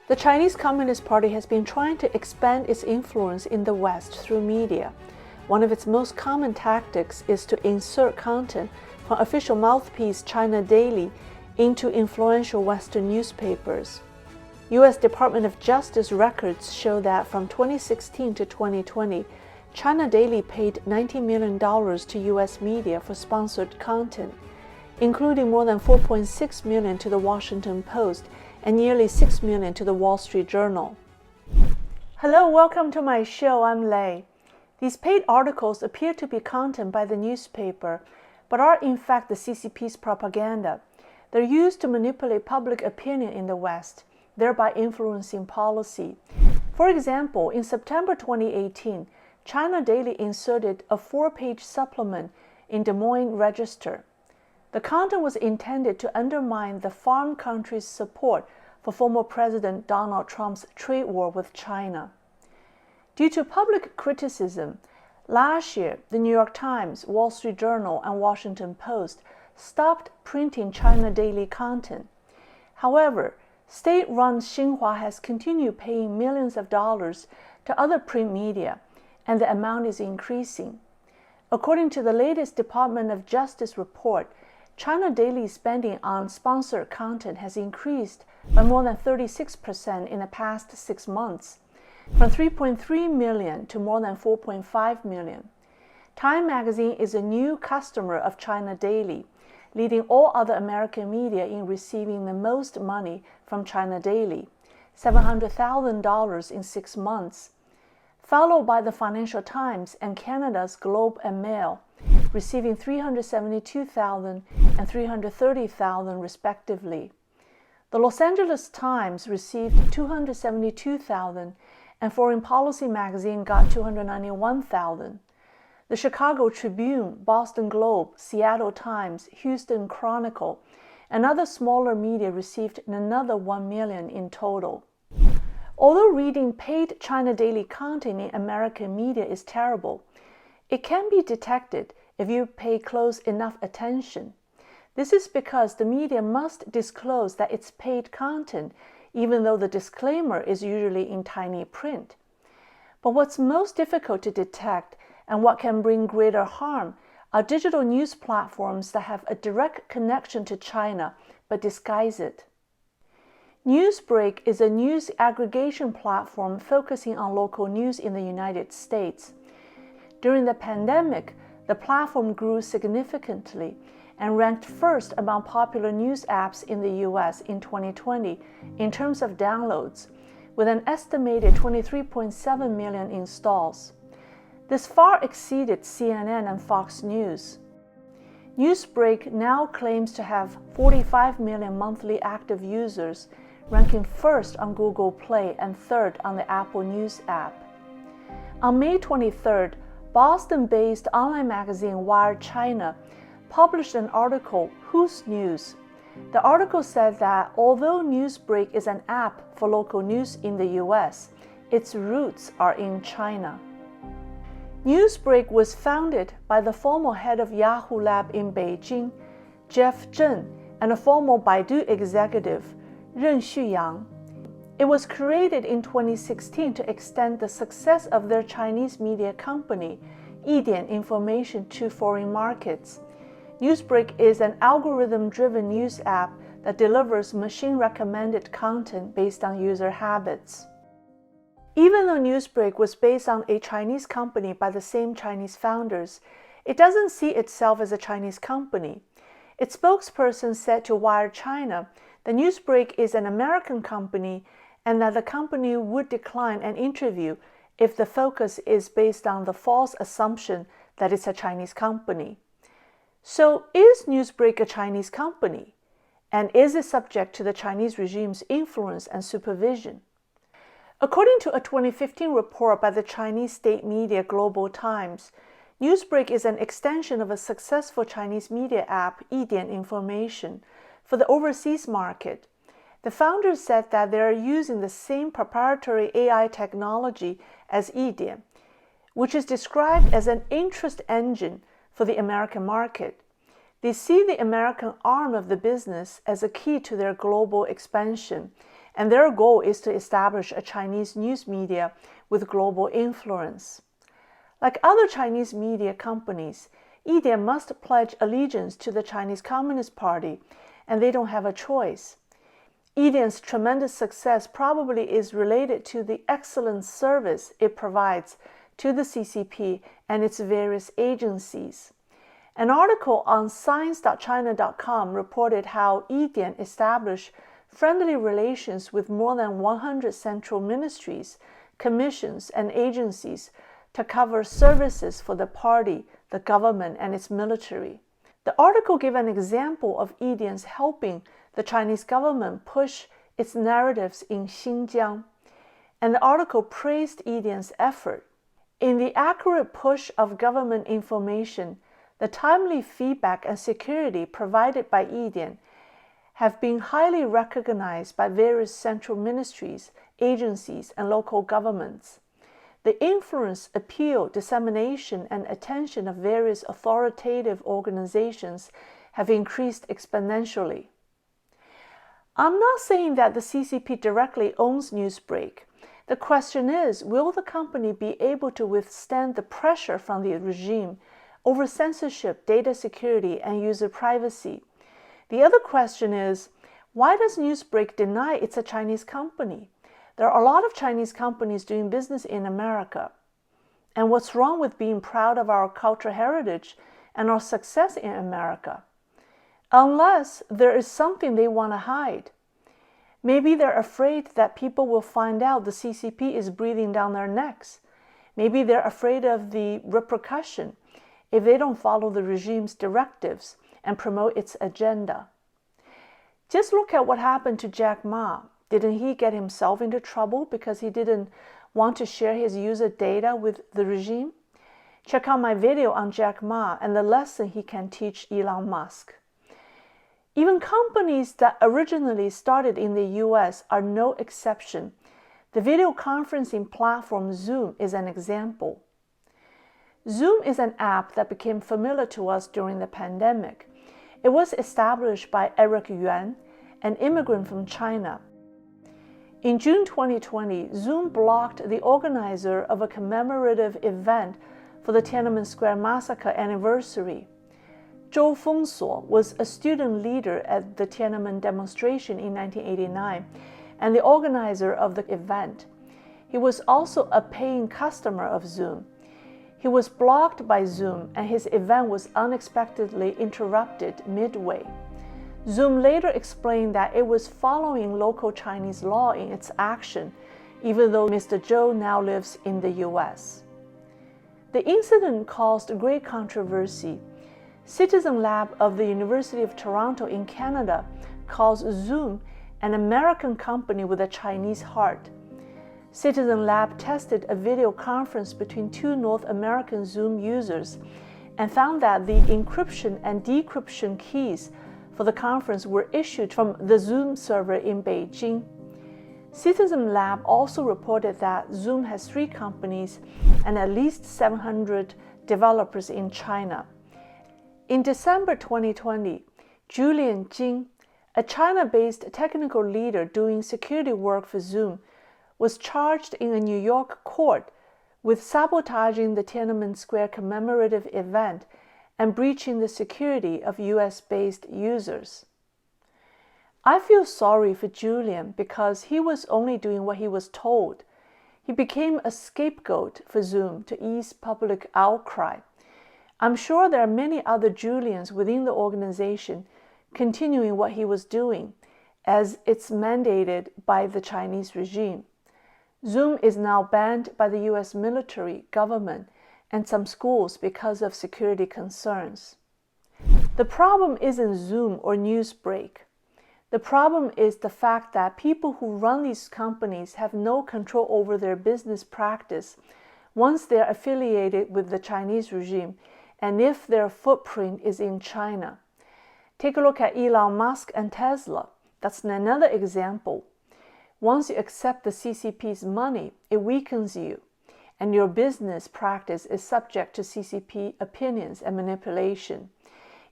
The Chinese Communist Party has been trying to expand its influence in the West through media. One of its most common tactics is to insert content from official mouthpiece China Daily into influential Western newspapers. U.S. Department of Justice records show that from 2016 to 2020, China Daily paid $90 million to U.S. media for sponsored content, including more than $4.6 million to the Washington Post and nearly $6 million to the Wall Street Journal. Hello, welcome to my show. I'm Lei. These paid articles appear to be content by the newspaper, but are in fact the CCP's propaganda. They're used to manipulate public opinion in the West, thereby influencing policy. For example, in September 2018, China Daily inserted a 4-page supplement in Des Moines Register. The content was intended to undermine the farm country's support for former President Donald Trump's trade war with China. Due to public criticism, last year, the New York Times, Wall Street Journal, and Washington Post stopped printing China Daily content. However, state-run Xinjiang has continued paying millions of dollars to other print media, and the amount is increasing. According to the latest Department of Justice report, China Daily spending on sponsored content has increased by more than 36% in the past 6 months, from 3.3 million to more than 4.5 million. Time magazine is a new customer of China Daily, leading all other American media in receiving the most money from China Daily, $700,000 in 6 months, followed by the Financial Times and Canada's Globe and Mail, receiving $372,000 and $330,000 respectively. The Los Angeles Times received $272,000, and Foreign Policy magazine got $291,000. The Chicago Tribune, Boston Globe, Seattle Times, Houston Chronicle, and other smaller media received another $1 million in total. Although reading paid China Daily content in American media is terrible, it can be detected if you pay close enough attention. This is because the media must disclose that it's paid content, even though the disclaimer is usually in tiny print. But what's most difficult to detect and what can bring greater harm are digital news platforms that have a direct connection to China but disguise it. Newsbreak is a news aggregation platform focusing on local news in the United States. During the pandemic, the platform grew significantly and ranked first among popular news apps in the U.S. in 2020 in terms of downloads, with an estimated 23.7 million installs. This far exceeded CNN and Fox News. Newsbreak now claims to have 45 million monthly active users, ranking first on Google Play and third on the Apple News app. On May 23rd, Boston-based online magazine Wired China published an article, Who's News? The article said that although Newsbreak is an app for local news in the US, its roots are in China. Newsbreak was founded by the former head of Yahoo Lab in Beijing, Jeff Zheng, and a former Baidu executive, xinjiang. It was created in 2016 to extend the success of their Chinese media company, Yidian Information, to foreign markets. Newsbreak is an algorithm-driven news app that delivers machine-recommended content based on user habits. Even though Newsbreak was based on a Chinese company by the same Chinese founders, it doesn't see itself as a Chinese company. Its spokesperson said to Wired China that Newsbreak is an American company and that the company would decline an interview if the focus is based on the false assumption that it's a Chinese company. So, is Newsbreak a Chinese company? And is it subject to the Chinese regime's influence and supervision? According to a 2015 report by the Chinese state media Global Times, Newsbreak is an extension of a successful Chinese media app, Yidian Information, for the overseas market. The founders said that they are using the same proprietary AI technology as Yidian, which is described as an interest engine for the American market. They see the American arm of the business as a key to their global expansion and their goal is to establish a Chinese news media with global influence. Like other Chinese media companies, Yidian must pledge allegiance to the Chinese Communist Party, and they don't have a choice. Yidian's tremendous success probably is related to the excellent service it provides to the CCP and its various agencies. An article on science.china.com reported how Yidian established friendly relations with more than 100 central ministries, commissions, and agencies to cover services for the party, the government, and its military. The article gave an example of Yidian's helping the Chinese government push its narratives in Xinjiang, and the article praised Yidian's effort. In the accurate push of government information, the timely feedback and security provided by Yidian have been highly recognized by various central ministries, agencies, and local governments. The influence, appeal, dissemination, and attention of various authoritative organizations have increased exponentially. I'm not saying that the CCP directly owns Newsbreak. The question is, will the company be able to withstand the pressure from the regime over censorship, data security, and user privacy? The other question is, why does Newsbreak deny it's a Chinese company? There are a lot of Chinese companies doing business in America. And what's wrong with being proud of our cultural heritage and our success in America? Unless there is something they want to hide. Maybe they're afraid that people will find out the CCP is breathing down their necks. Maybe they're afraid of the repercussion if they don't follow the regime's directives and promote its agenda. Just look at what happened to Jack Ma. Didn't he get himself into trouble because he didn't want to share his user data with the regime? Check out my video on Jack Ma and the lesson he can teach Elon Musk. Even companies that originally started in the U.S. are no exception. The video conferencing platform Zoom is an example. Zoom is an app that became familiar to us during the pandemic. It was established by Eric Yuan, an immigrant from China. In June 2020, Zoom blocked the organizer of a commemorative event for the Tiananmen Square massacre anniversary. Zhou Fengsuo was a student leader at the Tiananmen demonstration in 1989 and the organizer of the event. He was also a paying customer of Zoom. He was blocked by Zoom and his event was unexpectedly interrupted midway. Zoom later explained that it was following local Chinese law in its action, even though Mr. Zhou now lives in the U.S. The incident caused great controversy. Citizen Lab of the University of Toronto in Canada calls Zoom an American company with a Chinese heart. Citizen Lab tested a video conference between two North American Zoom users and found that the encryption and decryption keys for the conference were issued from the Zoom server in Beijing. Citizen Lab also reported that Zoom has 3 companies and at least 700 developers in China. In December 2020, Julian Jing, a China-based technical leader doing security work for Zoom, was charged in a New York court with sabotaging the Tiananmen Square commemorative event and breaching the security of US-based users. I feel sorry for Julian because he was only doing what he was told. He became a scapegoat for Zoom to ease public outcry. I'm sure there are many other Julians within the organization continuing what he was doing, as it's mandated by the Chinese regime. Zoom is now banned by the US military, government, and some schools because of security concerns. The problem isn't Zoom or Newsbreak. The problem is the fact that people who run these companies have no control over their business practice once they're affiliated with the Chinese regime and if their footprint is in China. Take a look at Elon Musk and Tesla. That's another example. Once you accept the CCP's money, it weakens you, and your business practice is subject to CCP opinions and manipulation.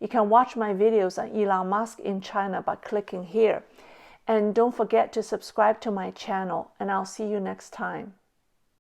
You can watch my videos on Elon Musk in China by clicking here. And don't forget to subscribe to my channel, and I'll see you next time.